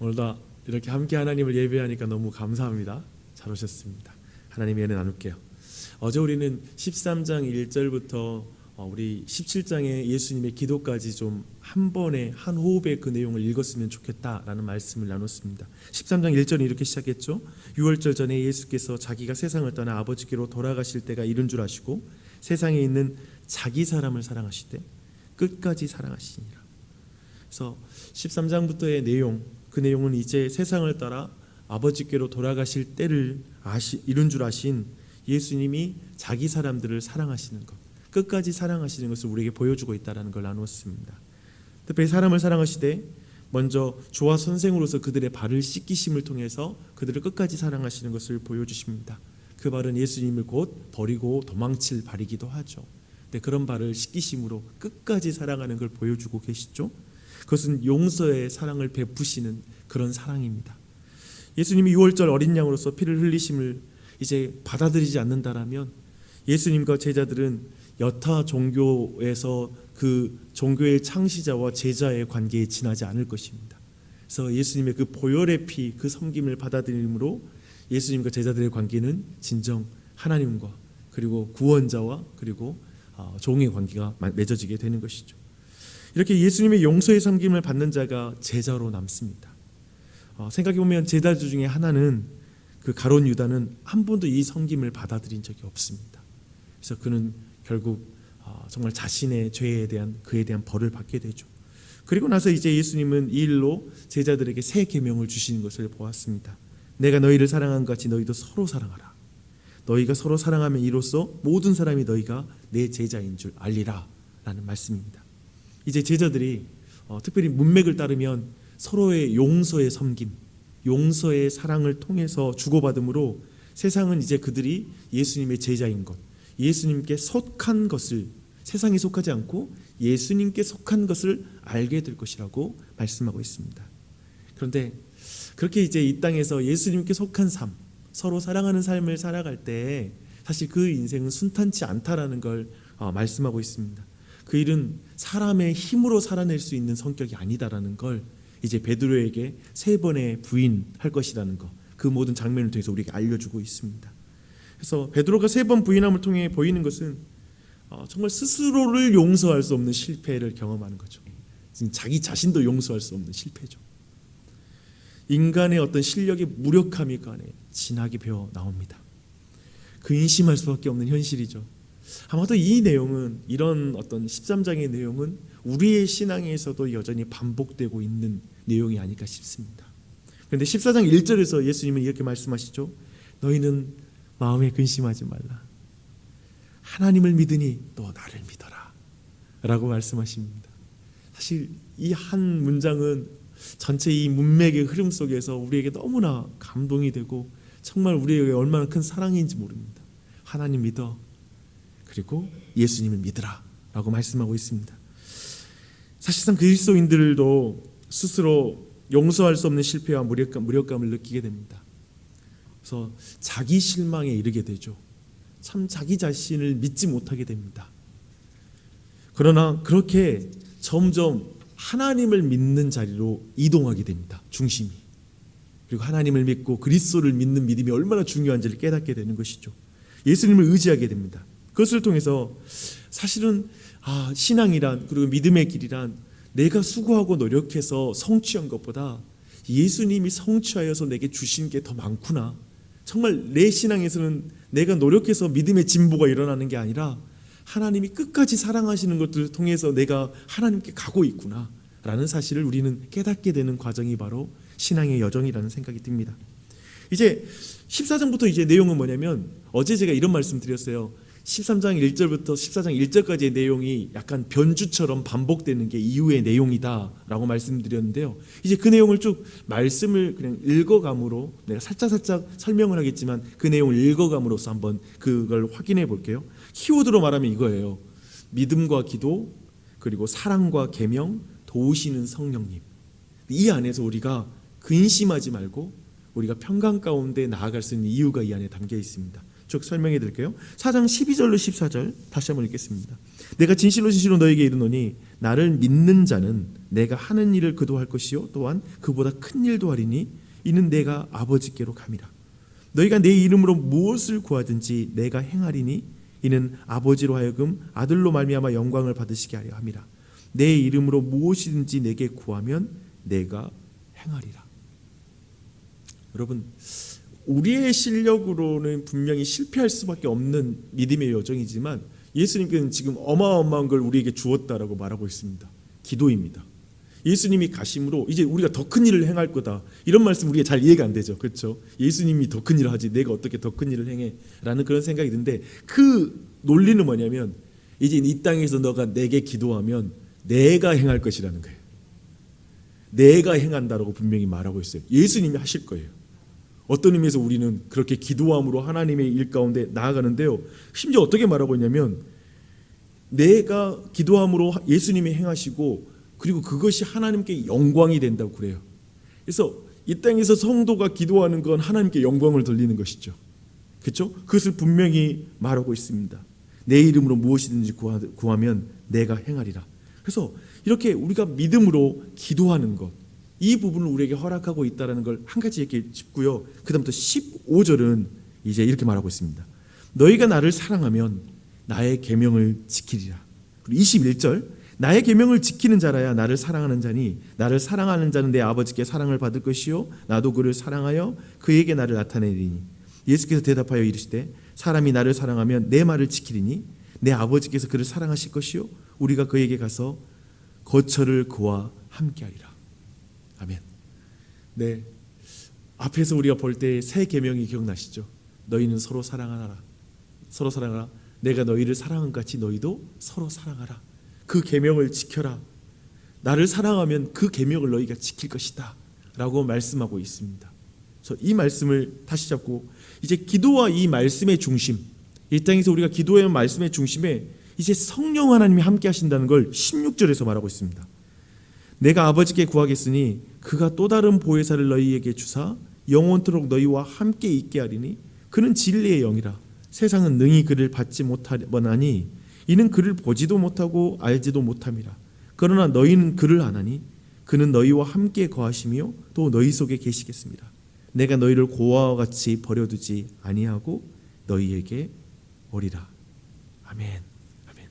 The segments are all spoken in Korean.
오늘도 이렇게 함께 하나님을 예배하니까 너무 감사합니다. 잘 오셨습니다. 하나님의 은혜 나눌게요. 어제 우리는 13장 1절부터 우리 17장의 예수님의 기도까지 좀 한 번에 한 호흡에 그 내용을 읽었으면 좋겠다라는 말씀을 나눴습니다. 13장 1절은 이렇게 시작했죠. 유월절 전에 예수께서 자기가 세상을 떠나 아버지께로 돌아가실 때가 이른 줄 아시고 세상에 있는 자기 사람을 사랑하시되 끝까지 사랑하시니라. 그래서 13장부터의 내용, 그 내용은 이제 세상을 따라 아버지께로 돌아가실 때를 이룬 줄 아신 예수님이 자기 사람들을 사랑하시는 것, 끝까지 사랑하시는 것을 우리에게 보여주고 있다는 걸 나누었습니다. 특별히 사람을 사랑하시되 먼저 주와 선생으로서 그들의 발을 씻기심을 통해서 그들을 끝까지 사랑하시는 것을 보여주십니다. 그 발은 예수님을 곧 버리고 도망칠 발이기도 하죠. 근데 그런 발을 씻기심으로 끝까지 사랑하는 걸 보여주고 계시죠. 그것은 용서의 사랑을 베푸시는 그런 사랑입니다. 예수님이 유월절 어린 양으로서 피를 흘리심을 이제 받아들이지 않는다라면 예수님과 제자들은 여타 종교에서 그 종교의 창시자와 제자의 관계에 지나지 않을 것입니다. 그래서 예수님의 그 보혈의 피, 그 섬김을 받아들임으로 예수님과 제자들의 관계는 진정 하나님과 그리고 구원자와 그리고 종의 관계가 맺어지게 되는 것이죠. 이렇게 예수님의 용서의 섬김을 받는 자가 제자로 남습니다. 생각해보면 제자들 중에 하나는 그 가룟 유다는 한 번도 이 섬김을 받아들인 적이 없습니다. 그래서 그는 결국 정말 자신의 죄에 대한 그에 대한 벌을 받게 되죠. 그리고 나서 이제 예수님은 이 일로 제자들에게 새 계명을 주시는 것을 보았습니다. 내가 너희를 사랑한 것 같이 너희도 서로 사랑하라. 너희가 서로 사랑하면 이로써 모든 사람이 너희가 내 제자인 줄 알리라 라는 말씀입니다. 이제 제자들이 특별히 문맥을 따르면 서로의 용서의 섬김, 용서의 사랑을 통해서 주고받음으로 세상은 이제 그들이 예수님의 제자인 것, 예수님께 속한 것을, 세상에 속하지 않고 예수님께 속한 것을 알게 될 것이라고 말씀하고 있습니다. 그런데 그렇게 이제 이 땅에서 예수님께 속한 삶, 서로 사랑하는 삶을 살아갈 때 사실 그 인생은 순탄치 않다라는 걸 말씀하고 있습니다. 그 일은 사람의 힘으로 살아낼 수 있는 성격이 아니다라는 걸 이제 베드로에게 3번의 부인할 것이라는 것, 그 모든 장면을 통해서 우리에게 알려주고 있습니다. 그래서 베드로가 3번 부인함을 통해 보이는 것은 정말 스스로를 용서할 수 없는 실패를 경험하는 거죠. 자기 자신도 용서할 수 없는 실패죠. 인간의 어떤 실력의 무력함이 그 안에 진하게 배어 나옵니다. 근심할 수밖에 없는 현실이죠. 아마도 이 내용은, 이런 어떤 13장의 내용은 우리의 신앙에서도 여전히 반복되고 있는 내용이 아닐까 싶습니다. 그런데 14장 1절에서 예수님은 이렇게 말씀하시죠. 너희는 마음에 근심하지 말라. 하나님을 믿으니 또 나를 믿어라 라고 말씀하십니다. 사실 이 한 문장은 전체 이 문맥의 흐름 속에서 우리에게 너무나 감동이 되고 정말 우리에게 얼마나 큰 사랑인지 모릅니다. 하나님 믿어, 그리고 예수님을 믿으라 라고 말씀하고 있습니다. 사실상 그리스도인들도 스스로 용서할 수 없는 실패와 무력감을 느끼게 됩니다. 그래서 자기 실망에 이르게 되죠. 참 자기 자신을 믿지 못하게 됩니다. 그러나 그렇게 점점 하나님을 믿는 자리로 이동하게 됩니다. 중심이. 그리고 하나님을 믿고 그리스도를 믿는 믿음이 얼마나 중요한지를 깨닫게 되는 것이죠. 예수님을 의지하게 됩니다. 그것을 통해서 사실은 신앙이란, 그리고 믿음의 길이란 내가 수고하고 노력해서 성취한 것보다 예수님이 성취하여서 내게 주신 게 더 많구나. 정말 내 신앙에서는 내가 노력해서 믿음의 진보가 일어나는 게 아니라 하나님이 끝까지 사랑하시는 것들을 통해서 내가 하나님께 가고 있구나 라는 사실을 우리는 깨닫게 되는 과정이 바로 신앙의 여정이라는 생각이 듭니다. 이제 14장부터 이제 내용은 뭐냐면, 어제 제가 이런 말씀 드렸어요. 13장 1절부터 14장 1절까지의 내용이 약간 변주처럼 반복되는 게 이후의 내용이다 라고 말씀드렸는데요. 이제 그 내용을 쭉 말씀을 그냥 읽어감으로, 내가 살짝 설명을 하겠지만 그 내용을 읽어감으로써 한번 그걸 확인해 볼게요. 키워드로 말하면 이거예요. 믿음과 기도, 그리고 사랑과 계명, 도우시는 성령님. 이 안에서 우리가 근심하지 말고 우리가 평강 가운데 나아갈 수 있는 이유가 이 안에 담겨 있습니다. 쭉 설명해 드릴게요. 4장 12절로 14절 다시 한번 읽겠습니다. 내가 진실로 진실로 너에게 이르노니 나를 믿는 자는 내가 하는 일을 그도 할 것이요 또한 그보다 큰 일도 하리니 이는 내가 아버지께로 감이라. 너희가 내 이름으로 무엇을 구하든지 내가 행하리니 이는 아버지로 하여금 아들로 말미암아 영광을 받으시게 하려 함이라. 내 이름으로 무엇이든지 내게 구하면 내가 행하리라. 여러분, 우리의 실력으로는 분명히 실패할 수밖에 없는 믿음의 여정이지만 예수님께서는 지금 어마어마한 걸 우리에게 주었다라고 말하고 있습니다. 기도입니다. 예수님이 가심으로 이제 우리가 더 큰 일을 행할 거다, 이런 말씀 우리가 잘 이해가 안 되죠. 그렇죠? 예수님이 더 큰 일을 하지 내가 어떻게 더 큰 일을 행해 라는 그런 생각이 드는데, 그 논리는 뭐냐면 이제 이 땅에서 너가 내게 기도하면 내가 행할 것이라는 거예요. 내가 행한다라고 분명히 말하고 있어요. 예수님이 하실 거예요. 어떤 의미에서 우리는 그렇게 기도함으로 하나님의 일 가운데 나아가는데요, 심지어 어떻게 말하고 있냐면 내가 기도함으로 예수님이 행하시고 그리고 그것이 하나님께 영광이 된다고 그래요. 그래서 이 땅에서 성도가 기도하는 건 하나님께 영광을 돌리는 것이죠. 그렇죠? 그것을 분명히 말하고 있습니다. 내 이름으로 무엇이든지 구하면 내가 행하리라. 그래서 이렇게 우리가 믿음으로 기도하는 것, 이 부분을 우리에게 허락하고 있다는 걸 한 가지 이렇게 짚고요. 그 다음부터 15절은 이제 이렇게 말하고 있습니다. 너희가 나를 사랑하면 나의 계명을 지키리라. 그리고 21절, 나의 계명을 지키는 자라야 나를 사랑하는 자니 나를 사랑하는 자는 내 아버지께 사랑을 받을 것이요 나도 그를 사랑하여 그에게 나를 나타내리니. 예수께서 대답하여 이르시되 사람이 나를 사랑하면 내 말을 지키리니 내 아버지께서 그를 사랑하실 것이요 우리가 그에게 가서 거처를 그와 함께하리라. 아멘. 네, 앞에서 우리가 볼 때 새 계명이 기억나시죠? 너희는 서로 사랑하라. 서로 사랑하라. 내가 너희를 사랑한 같이 너희도 서로 사랑하라. 그 계명을 지켜라. 나를 사랑하면 그 계명을 너희가 지킬 것이다 라고 말씀하고 있습니다. 그래서 이 말씀을 다시 잡고 이제 기도와 이 말씀의 중심, 이 땅에서 우리가 기도의 말씀의 중심에 이제 성령 하나님이 함께 하신다는 걸 16절에서 말하고 있습니다. 내가 아버지께 구하겠으니 그가 또 다른 보혜사를 너희에게 주사 영원토록 너희와 함께 있게 하리니 그는 진리의 영이라. 세상은 능히 그를 받지 못하거나니 이는 그를 보지도 못하고 알지도 못함이라. 그러나 너희는 그를 아나니 그는 너희와 함께 거하시며 또 너희 속에 계시겠습니다. 내가 너희를 고아와 같이 버려두지 아니하고 너희에게 오리라. 아멘. 아멘.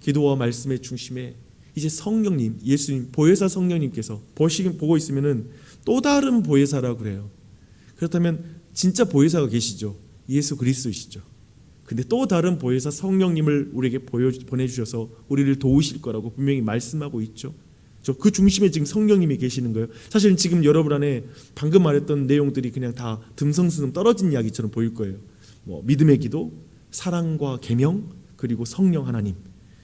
기도와 말씀의 중심에 이제 성령님, 예수님, 보혜사 성령님께서 보고 있으면은 또 다른 보혜사라고 그래요. 그렇다면 진짜 보혜사가 계시죠. 예수 그리스도이시죠. 근데 또 다른 보혜사 성령님을 우리에게 보내주셔서 우리를 도우실 거라고 분명히 말씀하고 있죠. 그 중심에 지금 성령님이 계시는 거예요. 사실은 지금 여러분 안에 방금 말했던 내용들이 그냥 다 듬성스름 떨어진 이야기처럼 보일 거예요. 믿음의 기도, 사랑과 계명, 그리고 성령 하나님,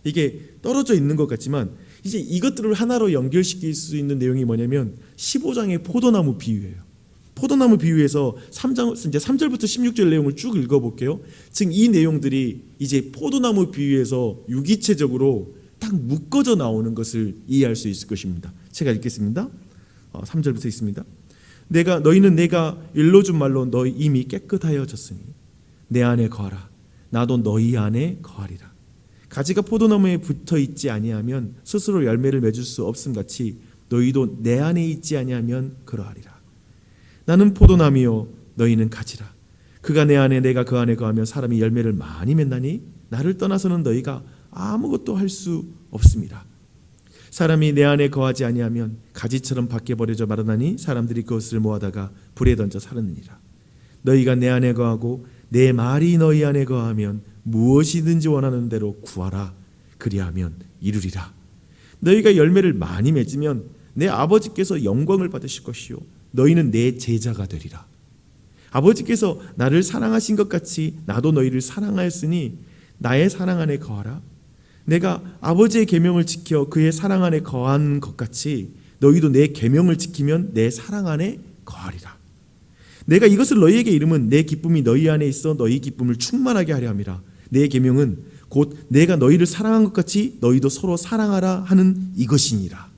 이게 떨어져 있는 것 같지만 이제 이것들을 하나로 연결시킬 수 있는 내용이 뭐냐면 15장의 포도나무 비유예요. 포도나무 비유에서 3장 이제 3절부터 16절 내용을 쭉 읽어볼게요. 지금 이 내용들이 이제 포도나무 비유에서 유기체적으로 딱 묶어져 나오는 것을 이해할 수 있을 것입니다. 제가 읽겠습니다. 3절부터 있습니다. 너희는 내가 일러준 말로 너희 이미 깨끗하여졌으니 내 안에 거하라. 나도 너희 안에 거하리라. 가지가 포도나무에 붙어 있지 아니하면 스스로 열매를 맺을 수 없음 같이 너희도 내 안에 있지 아니하면 그러하리라. 나는 포도나무요 너희는 가지라. 그가 내 안에 내가 그 안에 거하면 사람이 열매를 많이 맺나니 나를 떠나서는 너희가 아무것도 할 수 없습니다. 사람이 내 안에 거하지 아니하면 가지처럼 밖에 버려져 마르나니 사람들이 그것을 모아다가 불에 던져 사르느니라. 너희가 내 안에 거하고 내 말이 너희 안에 거하면 무엇이든지 원하는 대로 구하라. 그리하면 이루리라. 너희가 열매를 많이 맺으면 내 아버지께서 영광을 받으실 것이요 너희는 내 제자가 되리라. 아버지께서 나를 사랑하신 것 같이 나도 너희를 사랑하였으니 나의 사랑 안에 거하라. 내가 아버지의 계명을 지켜 그의 사랑 안에 거한 것 같이 너희도 내 계명을 지키면 내 사랑 안에 거하리라. 내가 이것을 너희에게 이름은 내 기쁨이 너희 안에 있어 너희 기쁨을 충만하게 하려 함이라. 내 계명은 곧 내가 너희를 사랑한 것 같이 너희도 서로 사랑하라 하는 이것이니라.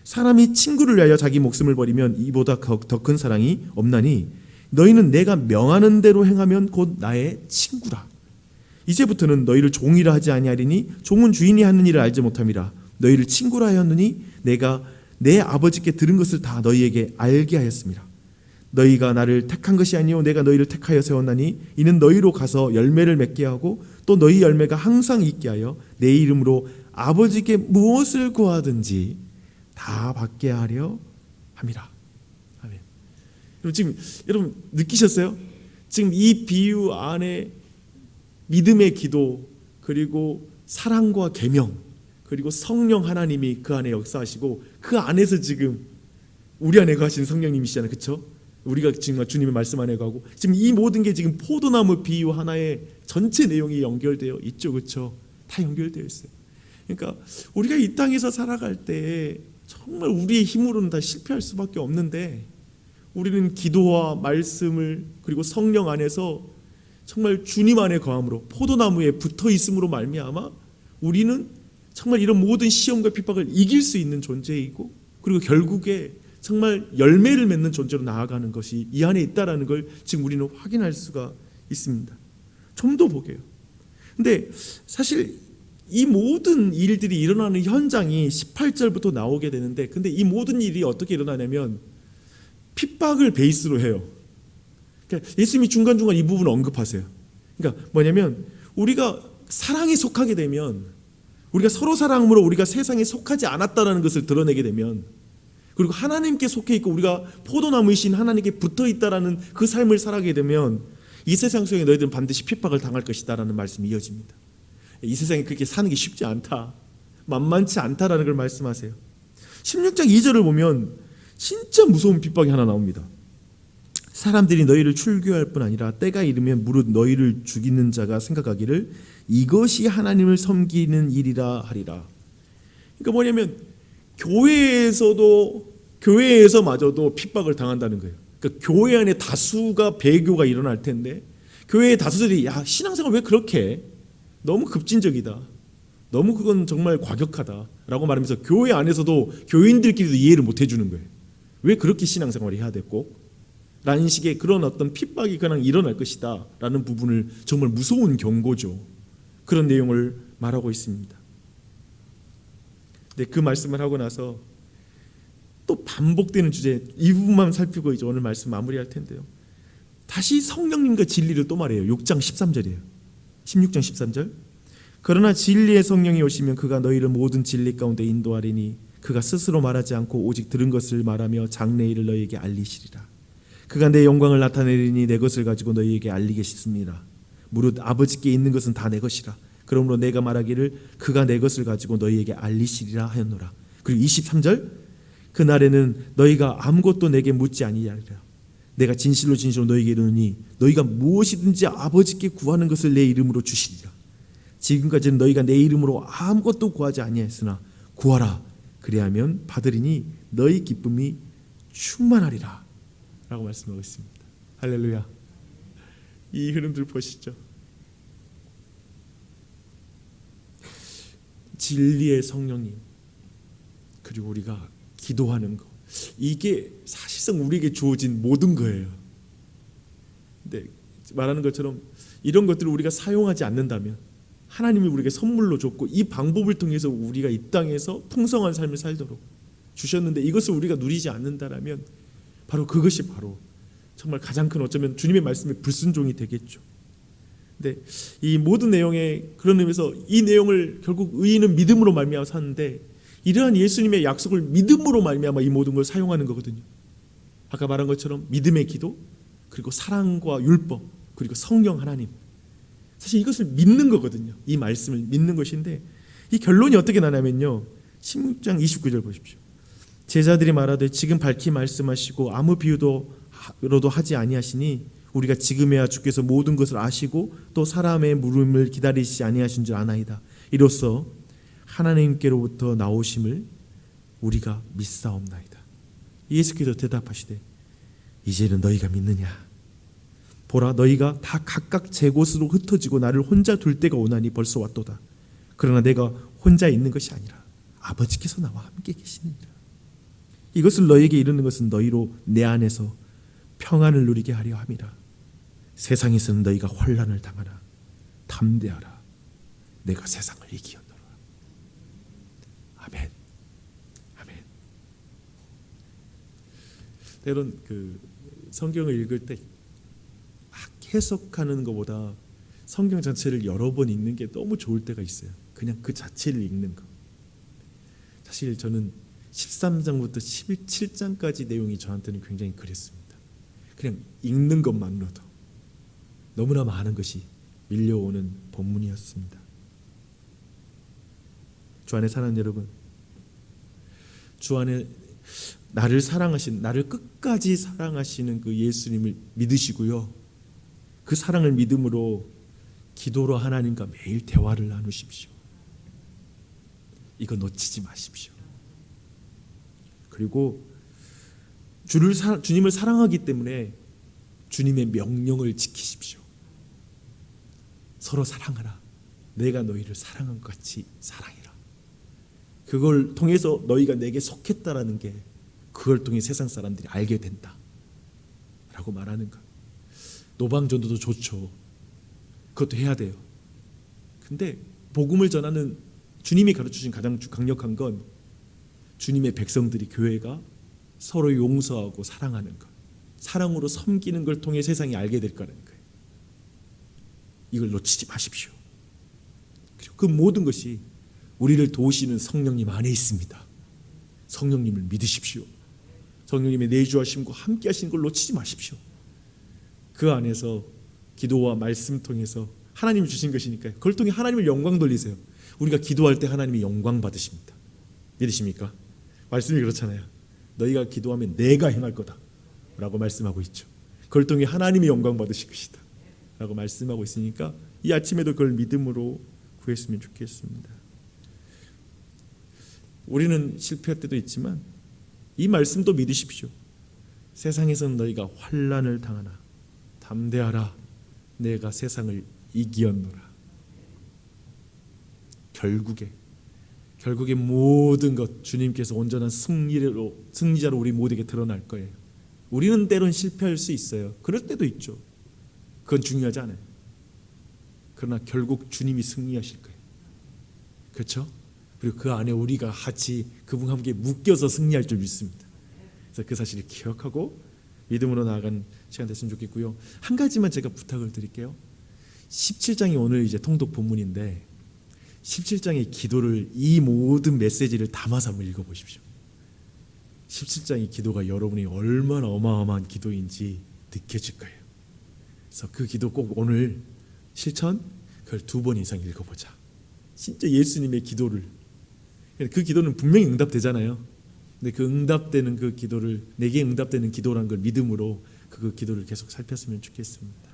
사람이 친구를 위하여 자기 목숨을 버리면 이보다 더 큰 사랑이 없나니 너희는 내가 명하는 대로 행하면 곧 나의 친구라. 이제부터는 너희를 종이라 하지 아니하리니 종은 주인이 하는 일을 알지 못함이라. 너희를 친구라 하였느니 내가 내 아버지께 들은 것을 다 너희에게 알게 하였습니다. 너희가 나를 택한 것이 아니요 내가 너희를 택하여 세웠나니 이는 너희로 가서 열매를 맺게 하고 또 너희 열매가 항상 있게 하여 내 이름으로 아버지께 무엇을 구하든지 다 받게 하려 함이라. 아멘. 지금 여러분 느끼셨어요? 지금 이 비유 안에 믿음의 기도, 그리고 사랑과 계명, 그리고 성령 하나님이 그 안에 역사하시고 그 안에서 지금 우리 안에 거하신 성령님이시잖아요. 그렇죠? 우리가 지금 주님의 말씀 안에 가고 지금 이 모든 게 지금 포도나무 비유 하나에 전체 내용이 연결되어 있죠. 그렇죠? 다 연결되어 있어요. 그러니까 우리가 이 땅에서 살아갈 때 정말 우리의 힘으로는 다 실패할 수밖에 없는데 우리는 기도와 말씀을 그리고 성령 안에서 정말 주님 안에 거함으로 포도나무에 붙어 있음으로 말미암아 우리는 정말 이런 모든 시험과 핍박을 이길 수 있는 존재이고 그리고 결국에 정말 열매를 맺는 존재로 나아가는 것이 이 안에 있다라는 걸 지금 우리는 확인할 수가 있습니다. 좀 더 보게요. 근데 사실 이 모든 일들이 일어나는 현장이 18절부터 나오게 되는데 근데 이 모든 일이 어떻게 일어나냐면 핍박을 베이스로 해요. 그러니까 예수님이 중간중간 이 부분을 언급하세요. 그러니까 뭐냐면 우리가 사랑에 속하게 되면 우리가 서로 사랑으로 우리가 세상에 속하지 않았다는 것을 드러내게 되면 그리고 하나님께 속해 있고 우리가 포도나무이신 하나님께 붙어 있다라는 그 삶을 살아가게 되면 이 세상 속에 너희들은 반드시 핍박을 당할 것이다라는 말씀이 이어집니다. 이 세상에 그렇게 사는 게 쉽지 않다, 만만치 않다라는 걸 말씀하세요. 16장 2절을 보면 진짜 무서운 핍박이 하나 나옵니다. 사람들이 너희를 출교할 뿐 아니라 때가 이르면 무릇 너희를 죽이는 자가 생각하기를 이것이 하나님을 섬기는 일이라 하리라. 그러니까 뭐냐면 교회에서마저도 핍박을 당한다는 거예요. 그러니까 교회 안에 다수가 배교가 일어날 텐데 교회의 다수들이 야 신앙생활 왜 그렇게 해? 너무 급진적이다, 너무 그건 정말 과격하다라고 말하면서 교회 안에서도 교인들끼리도 이해를 못 해주는 거예요. 왜 그렇게 신앙생활을 해야 돼 꼭? 라는 식의 그런 어떤 핍박이 그냥 일어날 것이다 라는 부분을 정말 무서운 경고죠. 그런 내용을 말하고 있습니다. 근데 그 말씀을 하고 나서 또 반복되는 주제 이 부분만 살피고 이제 오늘 말씀 마무리할 텐데요. 다시 성령님과 진리를 또 말해요. 6장 13절이에요. 16장 13절. 그러나 진리의 성령이 오시면 그가 너희를 모든 진리 가운데 인도하리니 그가 스스로 말하지 않고 오직 들은 것을 말하며 장래일을 너희에게 알리시리라. 그가 내 영광을 나타내리니 내 것을 가지고 너희에게 알리겠습니다. 무릇 아버지께 있는 것은 다 내 것이라. 그러므로 내가 말하기를 그가 내 것을 가지고 너희에게 알리시리라 하였노라. 그리고 23절. 그날에는 너희가 아무것도 내게 묻지 아니하리라. 내가 진실로 진실로 너희에게 이르노니 너희가 무엇이든지 아버지께 구하는 것을 내 이름으로 주시리라. 지금까지는 너희가 내 이름으로 아무것도 구하지 아니하였으나 구하라. 그리하면 받으리니 너희 기쁨이 충만하리라 라고 말씀하고 있습니다. 할렐루야. 이 흐름들 보시죠. 진리의 성령님 그리고 우리가 기도하는 것, 이게 사실상 우리에게 주어진 모든 거예요. 근데 말하는 것처럼 이런 것들을 우리가 사용하지 않는다면 하나님이 우리에게 선물로 줬고 이 방법을 통해서 우리가 이 땅에서 풍성한 삶을 살도록 주셨는데 이것을 우리가 누리지 않는다라면 바로 그것이 바로 정말 가장 큰 어쩌면 주님의 말씀에 불순종이 되겠죠. 근데 이 모든 내용에 그런 의미에서 이 내용을 결국 의인은 믿음으로 말미암아 사는데 이러한 예수님의 약속을 믿음으로 말미암아 이 모든 걸 사용하는 거거든요. 아까 말한 것처럼 믿음의 기도 그리고 사랑과 율법 그리고 성령 하나님, 사실 이것을 믿는 거거든요. 이 말씀을 믿는 것인데 이 결론이 어떻게 나냐면요, 16장 29절 보십시오. 제자들이 말하되 지금 밝히 말씀하시고 아무 비유로도 하지 아니하시니 우리가 지금에야 주께서 모든 것을 아시고 또 사람의 물음을 기다리시지 아니하신 줄 아나이다. 이로써 하나님께로부터 나오심을 우리가 믿사옵나이다. 예수께서 대답하시되 이제는 너희가 믿느냐? 보라 너희가 다 각각 제 곳으로 흩어지고 나를 혼자 둘 때가 오나니 벌써 왔도다. 그러나 내가 혼자 있는 것이 아니라 아버지께서 나와 함께 계시느니라. 이것을 너희에게 이르는 것은 너희로 내 안에서 평안을 누리게 하려 함이라. 세상에서는 너희가 환난을 당하나 담대하라. 내가 세상을 이기었노라. 아멘. 아멘. 때론 그 성경을 읽을 때 막 해석하는 것보다 성경 자체를 여러 번 읽는 게 너무 좋을 때가 있어요. 그냥 그 자체를 읽는 거. 사실 저는 13장부터 17장까지 내용이 저한테는 굉장히 그랬습니다. 그냥 읽는 것만으로도 너무나 많은 것이 밀려오는 본문이었습니다. 주 안에 사는 여러분, 주 안에 나를 사랑하신, 나를 끝까지 사랑하시는 그 예수님을 믿으시고요, 그 사랑을 믿음으로 기도로 하나님과 매일 대화를 나누십시오. 이거 놓치지 마십시오. 그리고 주님을 사랑하기 때문에 주님의 명령을 지키십시오. 서로 사랑하라. 내가 너희를 사랑한 것 같이 사랑해라. 그걸 통해서 너희가 내게 속했다라는 게, 그걸 통해 세상 사람들이 알게 된다 라고 말하는 것. 노방전도도 좋죠. 그것도 해야 돼요. 근데 복음을 전하는 주님이 가르쳐주신 가장 강력한 건 주님의 백성들이, 교회가 서로 용서하고 사랑하는 것, 사랑으로 섬기는 걸 통해 세상이 알게 될 거라는 거예요. 이걸 놓치지 마십시오. 그리고 그 모든 것이 우리를 도우시는 성령님 안에 있습니다. 성령님을 믿으십시오. 성령님의 내주하심과 함께 하시는 걸 놓치지 마십시오. 그 안에서 기도와 말씀 통해서 하나님이 주신 것이니까요. 그걸 통해 하나님을 영광 돌리세요. 우리가 기도할 때 하나님이 영광 받으십니다. 믿으십니까? 말씀이 그렇잖아요. 너희가 기도하면 내가 행할 거다 라고 말씀하고 있죠. 그걸 통해 하나님이 영광 받으실 것이다 라고 말씀하고 있으니까 이 아침에도 그걸 믿음으로 구했으면 좋겠습니다. 우리는 실패할 때도 있지만 이 말씀도 믿으십시오. 세상에서는 너희가 환난을 당하나 담대하라. 내가 세상을 이기었노라. 결국에 모든 것 주님께서 온전한 승리자로 우리 모두에게 드러날 거예요. 우리는 때론 실패할 수 있어요. 그럴 때도 있죠. 그건 중요하지 않아요. 그러나 결국 주님이 승리하실 거예요. 그렇죠? 그리고 그 안에 우리가 같이 그분과 함께 묶여서 승리할 줄 믿습니다. 그래서 그 사실을 기억하고 믿음으로 나아간 시간 됐으면 좋겠고요. 한 가지만 제가 부탁을 드릴게요. 17장이 오늘 이제 통독 본문인데 17장의 기도를, 이 모든 메시지를 담아서 한번 읽어보십시오. 17장의 기도가 여러분이 얼마나 어마어마한 기도인지 느껴질 거예요. 그래서 그 기도 꼭 오늘 실천, 그걸 2번 이상 읽어보자. 진짜 예수님의 기도를, 그 기도는 분명히 응답되잖아요. 근데 그 응답되는 그 기도를, 내게 응답되는 기도란 걸 믿음으로 그 기도를 계속 살폈으면 좋겠습니다.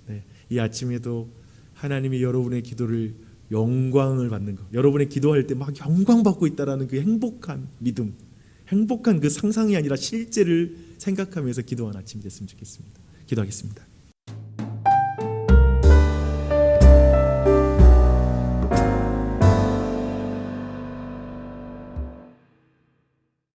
네, 이 아침에도 하나님이 여러분의 기도를 영광을 받는 것, 여러분의 기도할 때 막 영광 받고 있다라는 그 행복한 믿음, 행복한 그 상상이 아니라 실제를 생각하면서 기도한 아침이 됐으면 좋겠습니다. 기도하겠습니다.